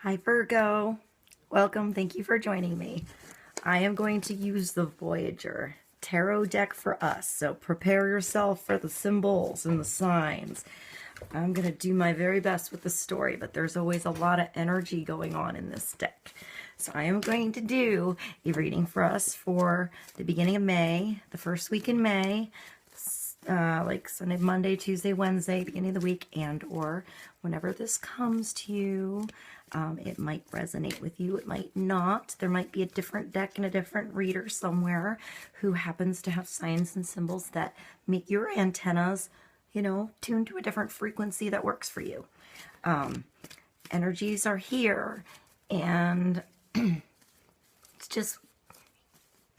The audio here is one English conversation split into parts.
Hi Virgo, welcome, thank you for joining me. I am going to use the Voyager tarot deck for us, so prepare yourself for the symbols and the signs. I'm going to do my very best with the story, but there's always a lot of energy going on in this deck. So I am going to do a reading for us for the beginning of May, the first week in May, like Sunday, Monday, Tuesday, Wednesday, beginning of the week, and or whenever this comes to you. It might resonate with you, it might not. There might be a different deck and a different reader somewhere who happens to have signs and symbols that make your antennas, tuned to a different frequency that works for you. Energies are here, and it's just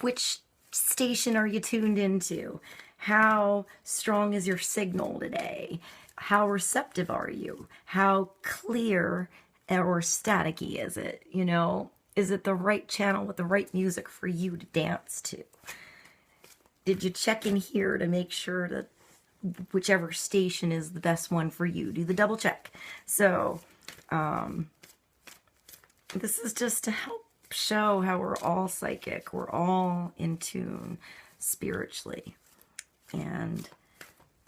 which station are you tuned into? How strong is your signal today? How receptive are you? How clear or staticky is it? Is it the right channel with the right music for you to dance to? Did you check in here to make sure that whichever station is the best one for you? Do the double check. So this is just to help show how we're all psychic. We're all in tune spiritually. And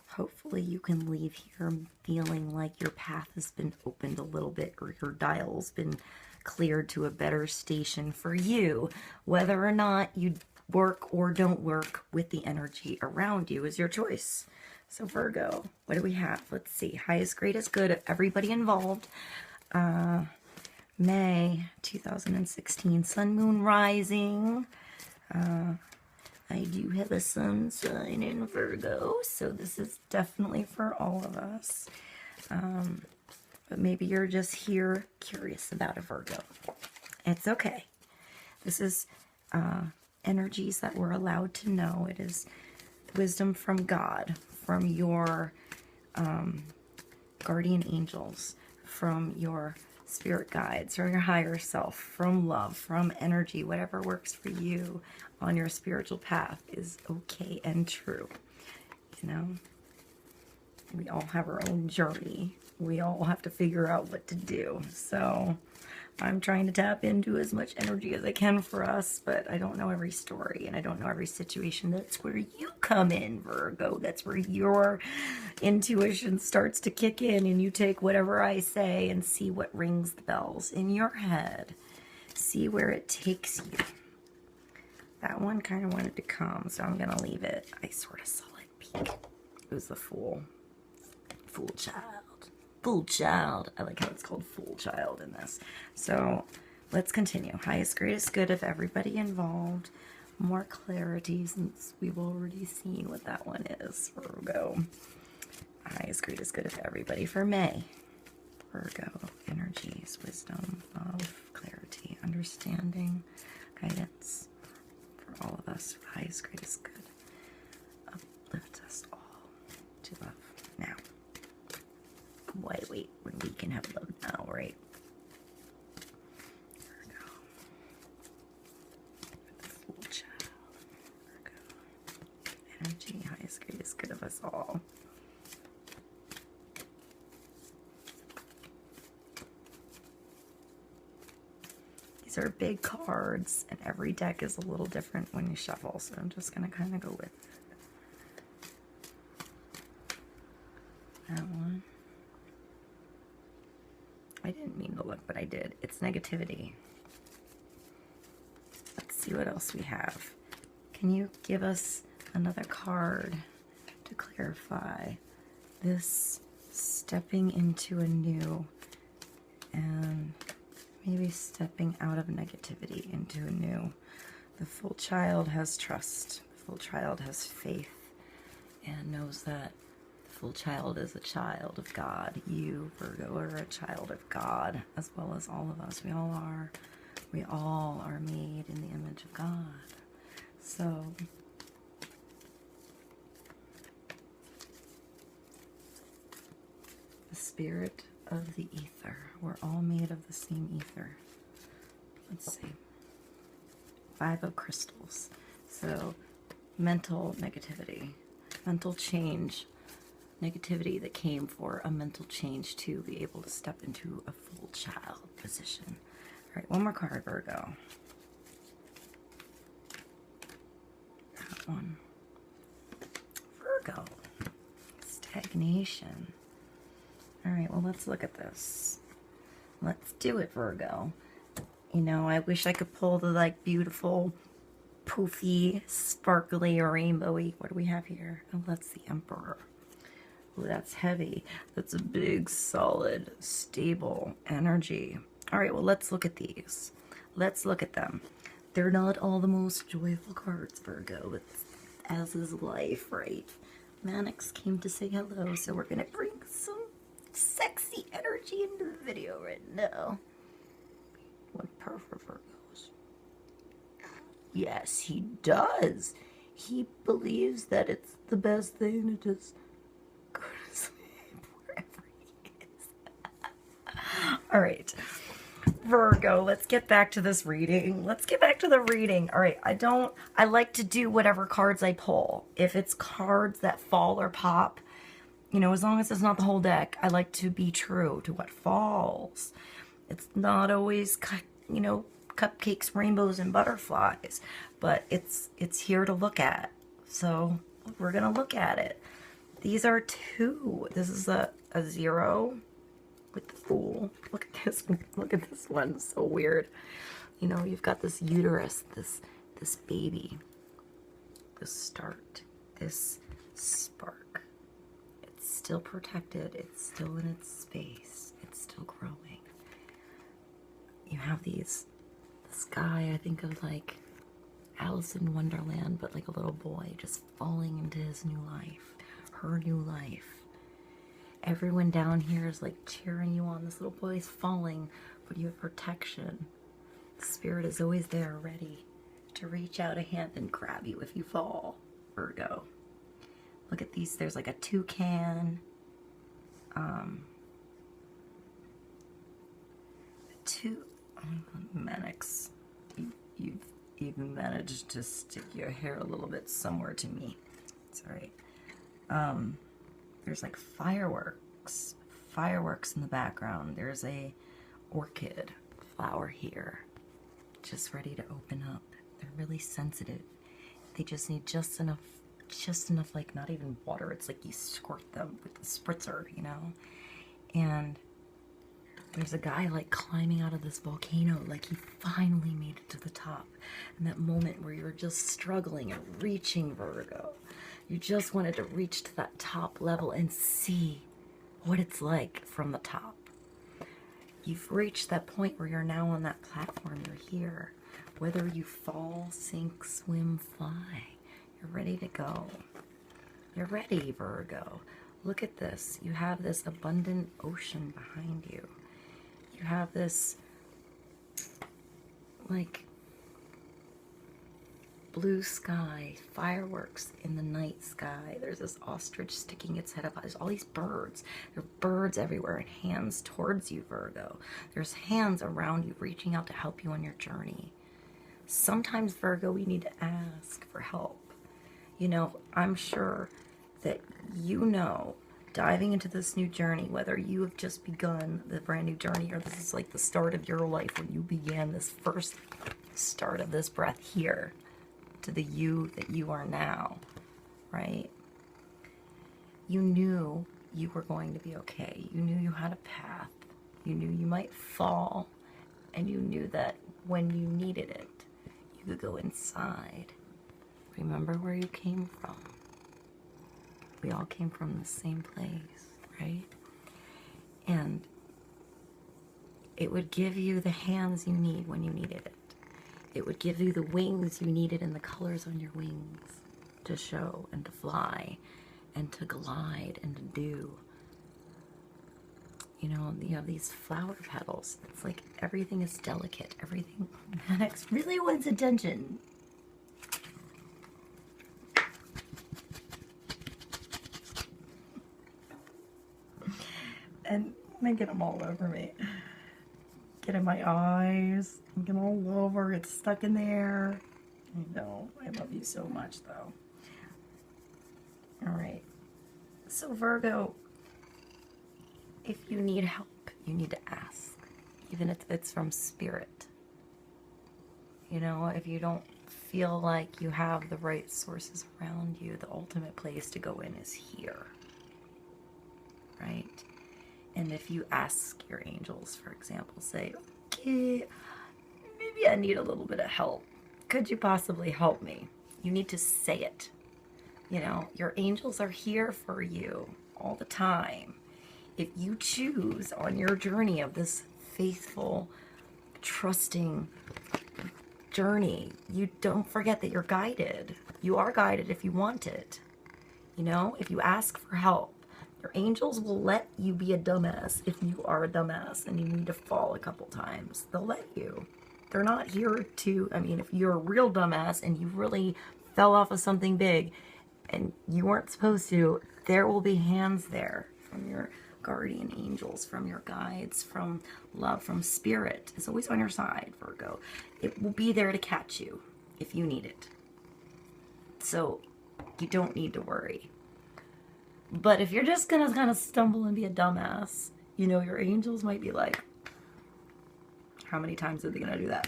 hopefully you can leave here feeling like your path has been opened a little bit, or your dial's been cleared to a better station for you. Whether or not you work or don't work with the energy around you is your choice. So Virgo, what do we have? Let's see. Highest, greatest good of everybody involved. May 2016, Sun, Moon, Rising. I do have a sun sign in Virgo, so this is definitely for all of us. But maybe you're just here curious about a Virgo. It's okay. This is energies that we're allowed to know. It is wisdom from God, from your guardian angels, from your spirit guides, from your higher self, from love, from energy. Whatever works for you on your spiritual path is okay and true. We all have our own journey. We all have to figure out what to do. So I'm trying to tap into as much energy as I can for us, but I don't know every story and I don't know every situation. That's where you come in, Virgo. That's where your intuition starts to kick in, and you take whatever I say and see what rings the bells in your head. See where it takes you. That one kind of wanted to come, so I'm going to leave it. I sort of saw it peek. It was the Fool. Fool Child. Fool Child. I like how it's called Fool Child in this. So let's continue. Highest, greatest good of everybody involved. More clarity since we've already seen what that one is. Virgo. Highest, greatest good of everybody for May. Virgo. Energies, wisdom, love, clarity, understanding, guidance. For all of us, highest, greatest good. Uplift us all to love now. Why wait when we can have love now, right? Virgo. The Fool Child. Virgo. Energy, highest, greatest good of us all. These are big cards, and every deck is a little different when you shuffle, so I'm just going to kind of go with that one. I didn't mean to look, but I did. It's negativity. Let's see what else we have. Can you give us another card to clarify this stepping into a new, and maybe stepping out of negativity into a new? The Fool Child has trust. The Fool Child has faith and knows that the Fool Child is a child of God. You, Virgo, are a child of God, as well as all of us. We all are. We all are made in the image of God. So the spirit of the ether. We're all made of the same ether. Let's see. 5 of crystals. So mental negativity, mental change, negativity that came for a mental change to be able to step into a full child position. All right, one more card, Virgo. That one. Virgo. Stagnation. All right, well, let's look at this. Let's do it, Virgo. You know, I wish I could pull the, like, beautiful, poofy, sparkly, rainbowy. What do we have here? Oh, that's the Emperor. Oh, that's heavy. That's a big, solid, stable energy. All right, well, let's look at these. Let's look at them. They're not all the most joyful cards, Virgo, but as is life, right? Mannix came to say hello, so we're going to bring some sexy energy into the video right now. One perfect Virgos. Yes, he does. He believes that it's the best thing to just go to sleep wherever he is. All right, Virgo, let's get back to this reading. Let's get back to the reading. All right, I like to do whatever cards I pull. If it's cards that fall or pop, you know, as long as it's not the whole deck, I like to be true to what falls. It's not always, you know, cupcakes, rainbows, and butterflies, but it's here to look at. So we're gonna look at it. These are two. This is a 0 with the Fool. Look at this. Look at this one. So weird. You know, you've got this uterus, this baby, this start, this spark. It's still protected. It's still in its space. It's still growing. You have this guy, I think of like Alice in Wonderland, but like a little boy just falling into his new life, her new life. Everyone down here is like cheering you on. This little boy's falling, but you have protection. The spirit is always there, ready to reach out a hand and grab you if you fall, Virgo. Look at these. There's like a toucan. Mannix, you've even managed to stick your hair a little bit somewhere to me. It's all right. There's like fireworks in the background. There's a orchid flower here, just ready to open up. They're really sensitive. They just need just enough, like not even water. It's like you squirt them with the spritzer, you know? And there's a guy like climbing out of this volcano, like he finally made it to the top. And that moment where you're just struggling and reaching, Virgo. You just wanted to reach to that top level and see what it's like from the top. You've reached that point where you're now on that platform. You're here. Whether you fall, sink, swim, fly, you're ready to go. You're ready, Virgo. Look at this. You have this abundant ocean behind you. You have this, like, blue sky, fireworks in the night sky. There's this ostrich sticking its head up. There's all these birds. There are birds everywhere and hands towards you, Virgo. There's hands around you reaching out to help you on your journey. Sometimes, Virgo, we need to ask for help. You know, I'm sure that you know, diving into this new journey, whether you have just begun the brand new journey or this is like the start of your life when you began this first start of this breath here to the you that you are now, right? You knew you were going to be okay. You knew you had a path. You knew you might fall, and you knew that when you needed it, you could go inside. Remember where you came from. We all came from the same place, right? And it would give you the hands you need when you needed it. It would give you the wings you needed and the colors on your wings to show and to fly and to glide and to do. You know, you have these flower petals. It's like everything is delicate. Everything, Mannix really wants attention. And I get them all over me. Get in my eyes. Get all over. It's stuck in there. I know. I love you so much, though. All right. So Virgo, if you need help, you need to ask, even if it's from spirit. You know, if you don't feel like you have the right sources around you, the ultimate place to go in is here, right? And if you ask your angels, for example, say, okay, maybe I need a little bit of help. Could you possibly help me? You need to say it. You know, your angels are here for you all the time. If you choose on your journey of this faithful, trusting journey, you don't forget that you're guided. You are guided if you want it. You know, if you ask for help, your angels will let you be a dumbass if you are a dumbass and you need to fall a couple times. They'll let you. They're not here to, I mean, if you're a real dumbass and you really fell off of something big and you weren't supposed to, there will be hands there from your guardian angels, from your guides, from love, from spirit. It's always on your side, Virgo. It will be there to catch you if you need it. So you don't need to worry. But if you're just gonna kind of stumble and be a dumbass, you know, your angels might be like, how many times are they gonna do that?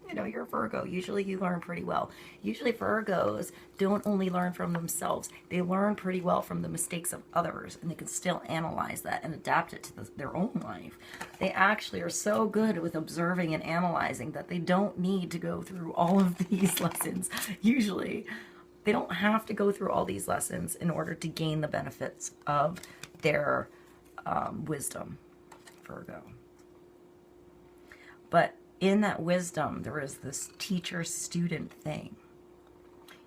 You know, you're Virgo. Usually you learn pretty well. Usually Virgos don't only learn from themselves. They learn pretty well from the mistakes of others, and they can still analyze that and adapt it to their own life. They actually are so good with observing and analyzing that they don't need to go through all of these lessons. Usually they don't have to go through all these lessons in order to gain the benefits of their wisdom, Virgo. But in that wisdom, there is this teacher-student thing.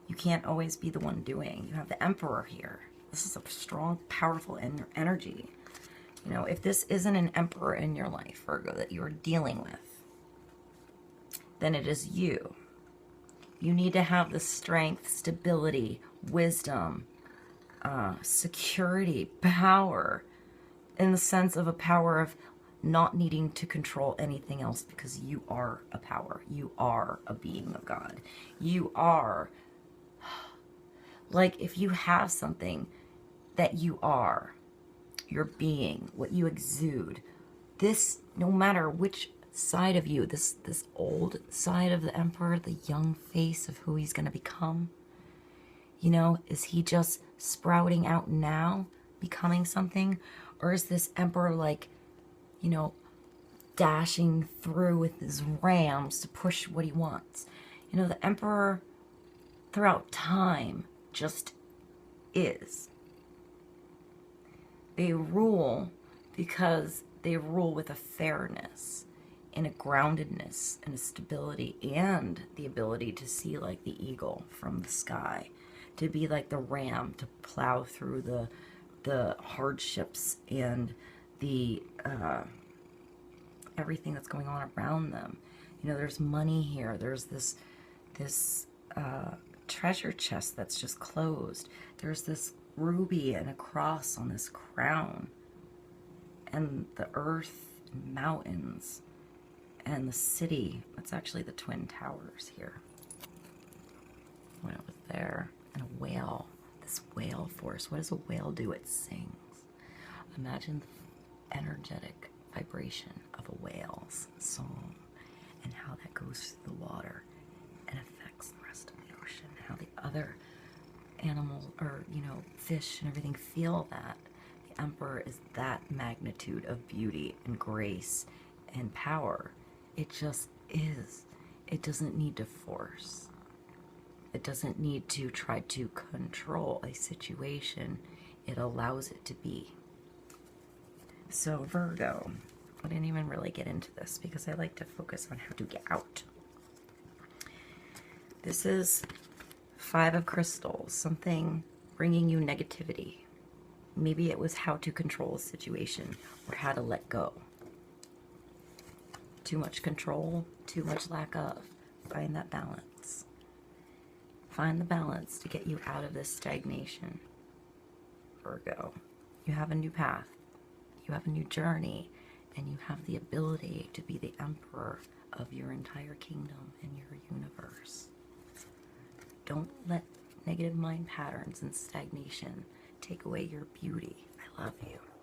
You can't always be the one doing. You have the Emperor here. This is a strong, powerful energy. You know, if this isn't an Emperor in your life, Virgo, that you're dealing with, then it is you. You need to have the strength, stability, wisdom, security, power, in the sense of a power of not needing to control anything else, because you are a power. You are a being of God. You are, like, if you have something that you are, your being, what you exude, this, no matter which side of you, this old side of the Emperor, the young face of who he's going to become, you know, is he just sprouting out now, becoming something? Or is this Emperor, like, you know, dashing through with his rams to push what he wants? You know, the Emperor throughout time just is. They rule because they rule with a fairness and a groundedness and a stability and the ability to see like the eagle from the sky, to be like the ram, to plow through the hardships and the everything that's going on around them. You know, there's money here. There's this treasure chest that's just closed. There's this ruby and a cross on this crown, and the earth and mountains and the city. It's actually the Twin Towers here. When it was there, and a whale. This whale force. What does a whale do? It sings. Imagine the energetic vibration of a whale's song and how that goes through the water and affects the rest of the ocean. How the other animals, or, you know, fish and everything feel that. The Emperor is that magnitude of beauty and grace and power. It just is. It doesn't need to force. It doesn't need to try to control a situation. It allows it to be. So Virgo, I didn't even really get into this because I like to focus on how to get out. This is 5 of crystals, something bringing you negativity. Maybe it was how to control a situation or how to let go. Too much control, too much lack of. Find that balance. Find the balance to get you out of this stagnation, Virgo. You have a new path. You have a new journey. And you have the ability to be the emperor of your entire kingdom and your universe. Don't let negative mind patterns and stagnation take away your beauty. I love you.